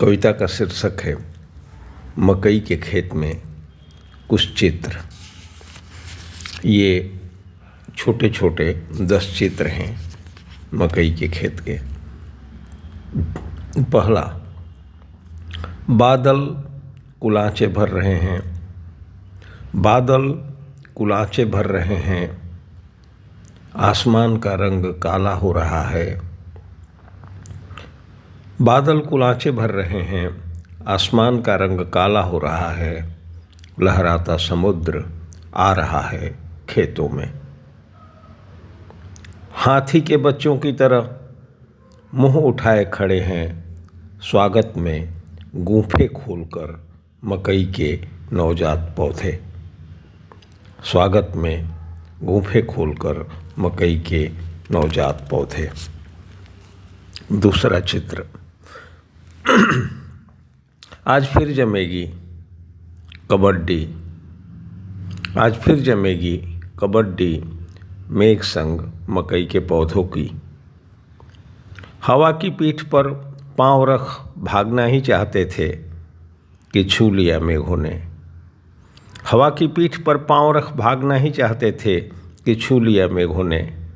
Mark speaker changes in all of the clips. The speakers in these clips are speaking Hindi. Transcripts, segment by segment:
Speaker 1: कविता का शीर्षक है मकई के खेत में कुछ चित्र। ये छोटे छोटे 10 चित्र हैं मकई के खेत के। पहला, बादल कुलाचे भर रहे हैं। बादल कुलाचे भर रहे हैं, आसमान का रंग काला हो रहा है। बादल कुलाचे भर रहे हैं, आसमान का रंग काला हो रहा है। लहराता समुद्र आ रहा है खेतों में। हाथी के बच्चों की तरह मुंह उठाए खड़े हैं स्वागत में गूंफे खोलकर मकई के नवजात पौधे। स्वागत में गूंफे खोलकर मकई के नवजात पौधे। दूसरा चित्र, आज फिर जमेगी कबड्डी। आज फिर जमेगी कबड्डी मेघ संग मकई के पौधों की। हवा की पीठ पर पांव रख भागना ही चाहते थे कि छू लिया मेघों ने। हवा की पीठ पर पांव रख भागना ही चाहते थे कि छू लिया मेघों ने।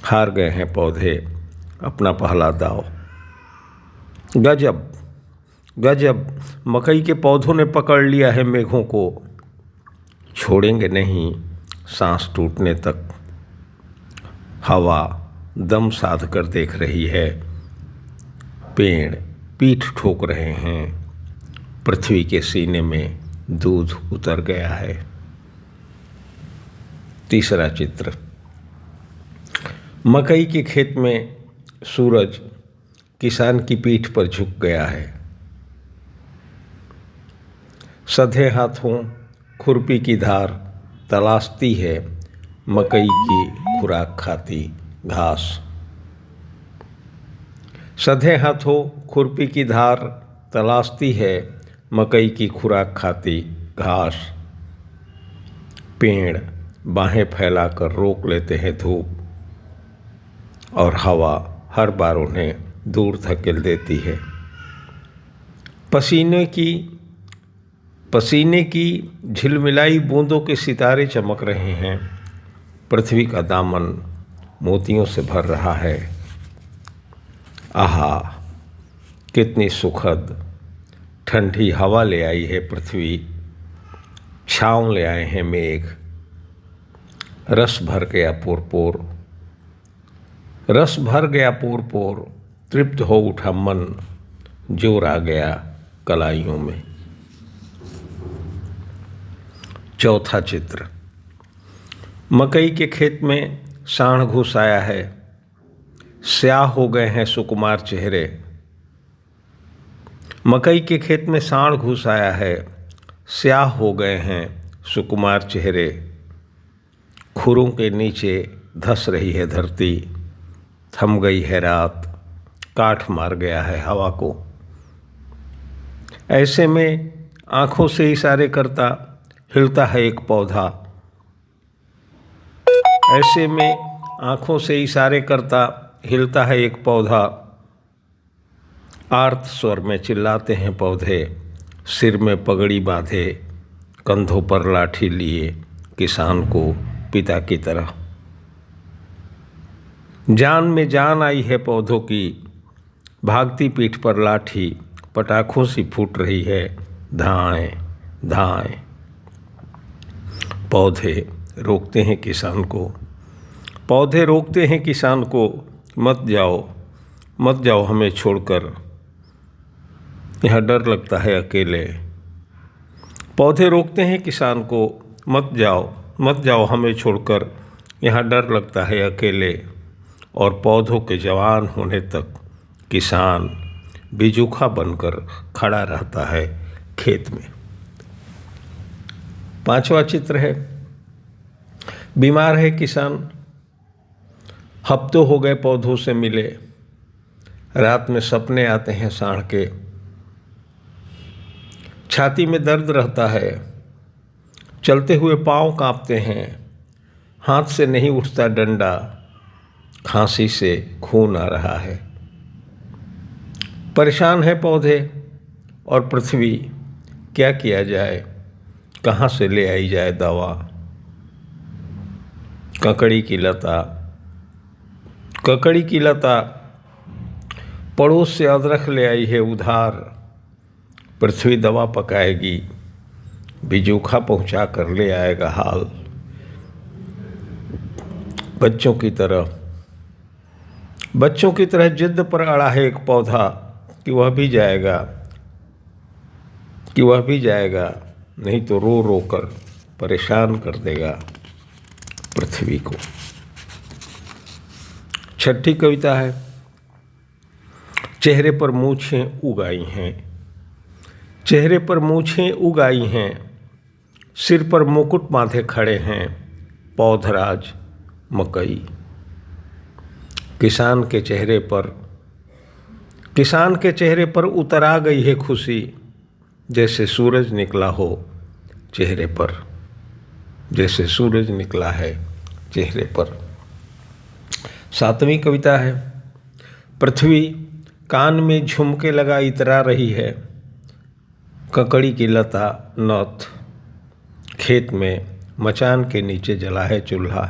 Speaker 1: हार गए हैं पौधे अपना पहला दाव। गजब गजब, मकई के पौधों ने पकड़ लिया है मेघों को। छोड़ेंगे नहीं सांस टूटने तक। हवा दम साध कर देख रही है, पेड़ पीठ ठोक रहे हैं। पृथ्वी के सीने में दूध उतर गया है। तीसरा चित्र, मकई के खेत में सूरज किसान की पीठ पर झुक गया है। सधे हाथों खुरपी की धार तलाशती है मकई की खुराक खाती घास। सधे हाथों खुरपी की धार तलाशती है मकई की खुराक खाती घास। पेड़ बाहें फैलाकर रोक लेते हैं धूप, और हवा हर बार उन्हें दूर धकेल देती है। पसीने की झिलमिलाई बूंदों के सितारे चमक रहे हैं। पृथ्वी का दामन मोतियों से भर रहा है। आहा, कितनी सुखद ठंडी हवा ले आई है पृथ्वी। छाँव ले आए हैं मेघ। रस भर गया पोर-पोर। रस भर गया पोर-पोर। तृप्त हो उठा मन, जोर आ गया कलाइयों में। चौथा चित्र, मकई के खेत में साँड़ घुस आया है। स्याह हो गए हैं सुकुमार चेहरे। मकई के खेत में साँड़ घुस आया है। स्याह हो गए हैं सुकुमार चेहरे। खुरों के नीचे धस रही है धरती। थम गई है रात, काठ मार गया है हवा को। ऐसे में आँखों से इशारे करता हिलता है एक पौधा। ऐसे में आँखों से इशारे करता हिलता है एक पौधा। आर्त स्वर में चिल्लाते हैं पौधे। सिर में पगड़ी बांधे, कंधों पर लाठी लिए किसान को पिता की तरह। जान में जान आई है पौधों की। भागती पीठ पर लाठी पटाखों सी फूट रही है। धाएं धाएं। पौधे रोकते हैं किसान को। पौधे रोकते हैं किसान को। मत जाओ हमें छोड़कर, यहाँ डर लगता है अकेले। पौधे रोकते हैं किसान को। मत जाओ हमें छोड़कर, यहाँ डर लगता है अकेले। और पौधों के जवान होने तक किसान बिजूखा बनकर खड़ा रहता है खेत में। पांचवा चित्र है, बीमार है किसान। हफ्तों हो गए पौधों से मिले। रात में सपने आते हैं साँड़ के। छाती में दर्द रहता है। चलते हुए पाँव कांपते हैं। हाथ से नहीं उठता डंडा। खांसी से खून आ रहा है। परेशान है पौधे और पृथ्वी, क्या किया जाए, कहाँ से ले आई जाए दवा। ककड़ी की लता पड़ोस से अदरक ले आई है उधार। पृथ्वी दवा पकाएगी, बिजूखा पहुंचा कर ले आएगा हाल। बच्चों की तरह जिद पर अड़ा है एक पौधा कि वह भी जाएगा, नहीं तो रो रो कर परेशान कर देगा पृथ्वी को। छठी कविता है, चेहरे पर मूछें उगाई हैं, सिर पर मुकुट बांधे खड़े हैं पौधराज मकई। किसान के चेहरे पर उतर आ गई है खुशी, जैसे सूरज निकला हो चेहरे पर, जैसे सूरज निकला है चेहरे पर। 7वीं कविता है, पृथ्वी कान में झुमके लगा इतरा रही है। ककड़ी की लता नौत खेत में मचान के नीचे जला है चूल्हा।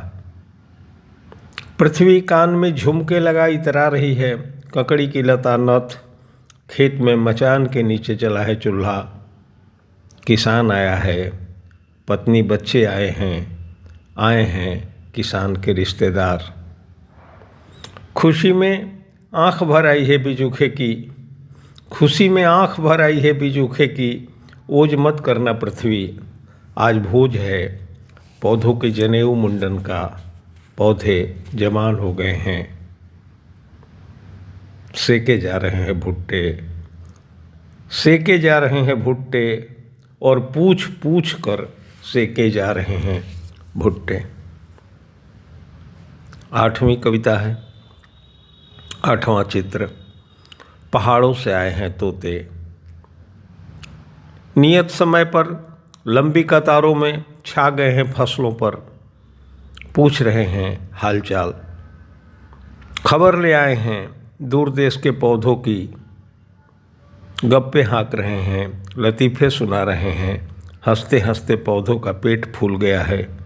Speaker 1: पृथ्वी कान में झुमके लगा इतरा रही है। ककड़ी की लता नौत खेत में मचान के नीचे जला है चूल्हा। किसान आया है, पत्नी बच्चे आए हैं किसान के रिश्तेदार। खुशी में आँख भर आई है बिजूखे की, ओज मत करना पृथ्वी, आज भोज है पौधों के जनेऊ मुंडन का, पौधे जवान हो गए हैं। सेके जा रहे हैं भुट्टे और पूछ पूछ कर सेके जा रहे हैं भुट्टे। 8वीं कविता है, 8वां चित्र, पहाड़ों से आए हैं तोते। नियत समय पर लंबी कतारों में छा गए हैं फसलों पर, पूछ रहे हैं हालचाल। खबर ले आए हैं दूर देश के पौधों की, गप्पे हाँक रहे हैं, लतीफ़े सुना रहे हैं। हंसते हंसते पौधों का पेट फूल गया है।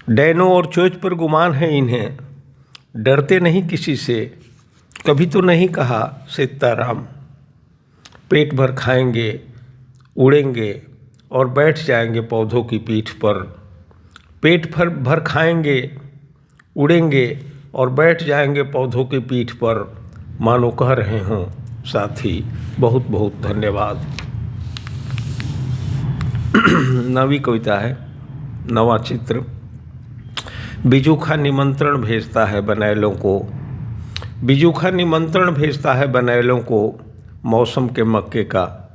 Speaker 1: डैनों और चोंच पर गुमान है इन्हें, डरते नहीं किसी से, कभी तो नहीं कहा सीताराम। पेट भर खाएंगे, उड़ेंगे और बैठ जाएंगे पौधों की पीठ पर। पेट भर खाएंगे, उड़ेंगे और बैठ जाएंगे पौधों की पीठ पर, मानो कह रहे हों साथी बहुत बहुत धन्यवाद। 9वीं कविता है, 9वां चित्र, बिजूखा निमंत्रण भेजता है बनैलों को, मौसम के मक्के का।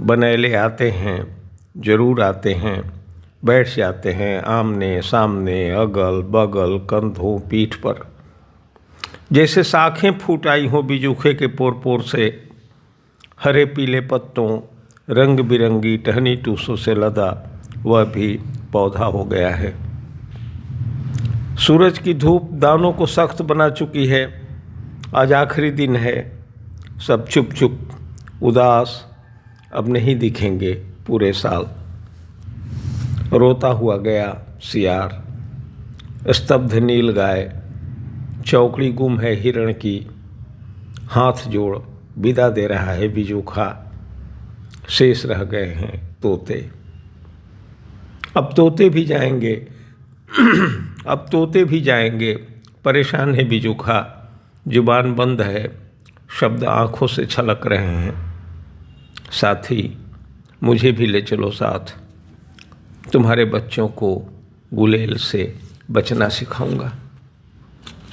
Speaker 1: बनैले आते हैं, जरूर आते हैं, बैठ जाते हैं आमने सामने, अगल बगल, कंधों पीठ पर। जैसे शाखें फूट आई हों बिजूखे के पोर पोर से, हरे पीले पत्तों रंग बिरंगी टहनी टूसों से लदा वह भी पौधा हो गया है। सूरज की धूप दानों को सख्त बना चुकी है। आज आखिरी दिन है, सब चुप चुप उदास, अब नहीं दिखेंगे पूरे साल। रोता हुआ गया सियार, स्तब्ध नील गाय, चौकड़ी गुम है हिरण की, हाथ जोड़ विदा दे रहा है बिजूखा। शेष रह गए हैं तोते, अब तोते भी जाएंगे, परेशान है बिजूखा। जुबान बंद है, शब्द आँखों से छलक रहे हैं। साथी मुझे भी ले चलो साथ, तुम्हारे बच्चों को गुलेल से बचना सिखाऊंगा।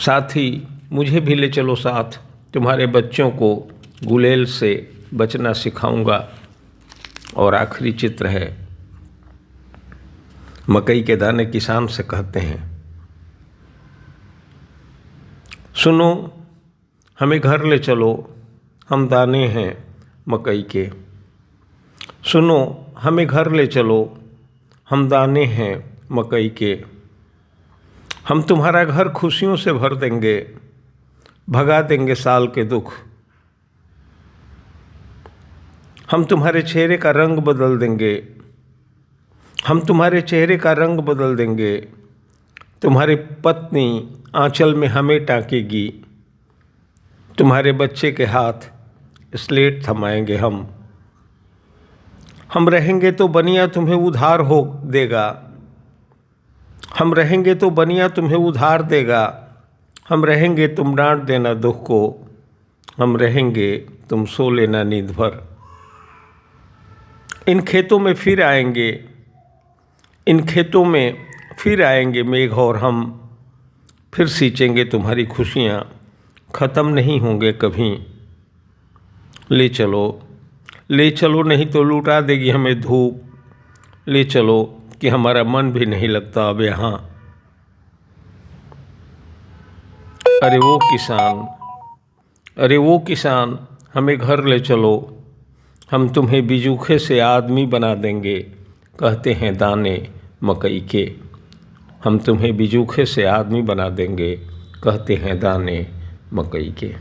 Speaker 1: साथी मुझे भी ले चलो साथ, तुम्हारे बच्चों को गुलेल से बचना सिखाऊंगा। और आखिरी चित्र है, मकई के दाने किसान से कहते हैं, सुनो हमें घर ले चलो, हम दाने हैं मकई के। सुनो हमें घर ले चलो, हम दाने हैं मकई के। हम तुम्हारा घर खुशियों से भर देंगे, भगा देंगे साल के दुख। हम तुम्हारे चेहरे का रंग बदल देंगे, हम तुम्हारे चेहरे का रंग बदल देंगे। तुम्हारी पत्नी आंचल में हमें टाँकेगी, तुम्हारे बच्चे के हाथ स्लेट थमाएंगे हम रहेंगे तो बनिया तुम्हें उधार हो देगा, हम रहेंगे तो बनिया तुम्हें उधार देगा। हम रहेंगे तुम डांट देना दुख को, हम रहेंगे तुम सो लेना नींद भर। इन खेतों में फिर आएंगे, इन खेतों में फिर आएंगे मेघ और हम फिर सींचेंगे तुम्हारी खुशियाँ, ख़त्म नहीं होंगे कभी। ले चलो नहीं तो लुटा देगी हमें धूप, ले चलो कि हमारा मन भी नहीं लगता अब यहाँ। अरे वो किसान हमें घर ले चलो, हम तुम्हें बिजूखे से आदमी बना देंगे, कहते हैं दाने मकई के। हम तुम्हें बिजूखे से आदमी बना देंगे, कहते हैं दाने मकई के।